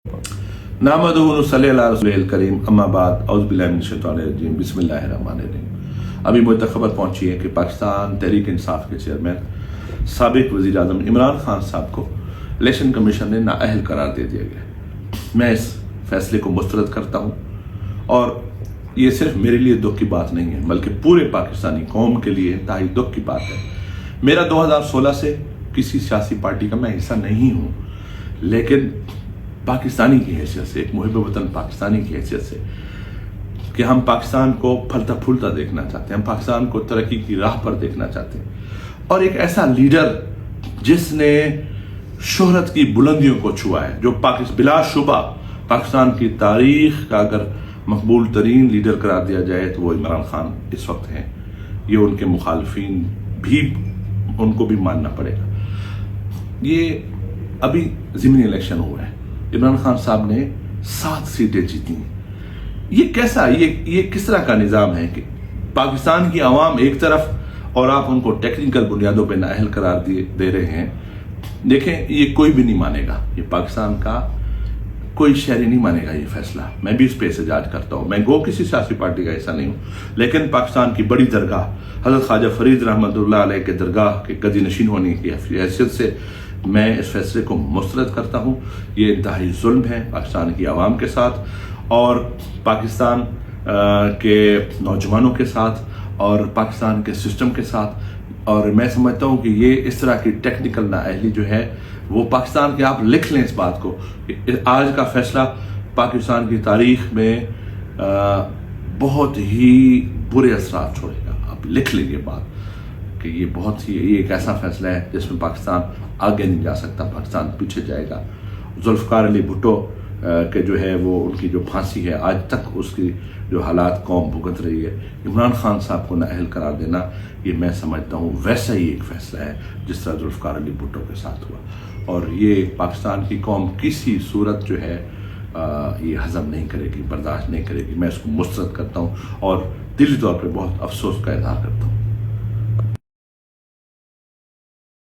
नहमदुहु व नसल्ली अला रसूलिल करीम अम्मा बाद औज़ु बिल्लाहि मिनश शैतानिर रजीम बिस्मिल्लाहिर रहमानिर रहीम। अभी मुझे तक खबर पहुंची है कि पाकिस्तान तहरीक इंसाफ के चेयरमैन साबिक वज़ीर आज़म इमरान खान साहब को इलेक्शन कमीशन ने नाअहल करार दे दिया गया। मैं इस फैसले को मुस्तरद करता हूँ और ये सिर्फ मेरे लिए दुख की बात नहीं है बल्कि पूरे पाकिस्तानी कौम के लिए इंतहाई दुख की बात है। मेरा 2016 से किसी सियासी पार्टी का मैं हिस्सा नहीं हूँ, लेकिन पाकिस्तानी की हैसियत से, एक मुहिब वतन पाकिस्तानी की हैसियत से कि हम पाकिस्तान को फलता फूलता देखना चाहते हैं, हम पाकिस्तान को तरक्की की राह पर देखना चाहते हैं और एक ऐसा लीडर जिसने शोहरत की बुलंदियों को छुआ है, जो बिलाशुबा पाकिस्तान की तारीख का अगर मकबूल तरीन लीडर करार दिया जाए तो वो इमरान खान इस वक्त हैं। ये उनके मुखालफिन भी, उनको भी मानना पड़ेगा। ये अभी ज़िमनी इलेक्शन हुआ है, इमरान खान साहब ने 7 सीटें जीती। ये कैसा, ये किस तरह का निज़ाम है कि पाकिस्तान की आवाम एक तरफ और आप उनको टेक्निकल बुनियादों पे नाअहल करार दे रहे हैं। देखें, ये कोई भी नहीं मानेगा, ये पाकिस्तान का कोई शहरी नहीं मानेगा ये फैसला। मैं भी इस पे एहतजाज करता हूँ। मैं किसी सियासी पार्टी का हिस्सा नहीं हूँ, लेकिन पाकिस्तान की बड़ी दरगाह हज़रत ख्वाजा फरीद रहमतुल्लाह अलैह के दरगाह के गदी नशीन होने की हैसियत से मैं इस फैसले को मुस्तरद करता हूँ। ये इंतहाई जुल्म है पाकिस्तान की आवाम के साथ और पाकिस्तान के नौजवानों के साथ और पाकिस्तान के सिस्टम के साथ। और मैं समझता हूँ कि ये इस तरह की टेक्निकल नाअहली जो है वो पाकिस्तान के, आप लिख लें इस बात को, आज का फैसला पाकिस्तान की तारीख में बहुत ही बुरे असरात छोड़ेगा। आप लिख लेंगे बात कि ये एक ऐसा फैसला है जिसमें पाकिस्तान आगे नहीं जा सकता, पाकिस्तान पीछे जाएगा। जुल्फ़िकार अली भुट्टो के जो है वो उनकी जो फांसी है, आज तक उसकी जो हालात कौम भुगत रही है, इमरान खान साहब को नाअहल करार देना, ये मैं समझता हूँ वैसा ही एक फैसला है जिस तरह जुल्फ़िकार अली भुट्टो के साथ हुआ। और ये पाकिस्तान की कौम किसी सूरत जो है ये हज़म नहीं करेगी, बर्दाश्त नहीं करेगी। मैं इसको मुस्तरद करता हूँ और दिली तौर पर बहुत अफसोस का इज़हार करता हूँ।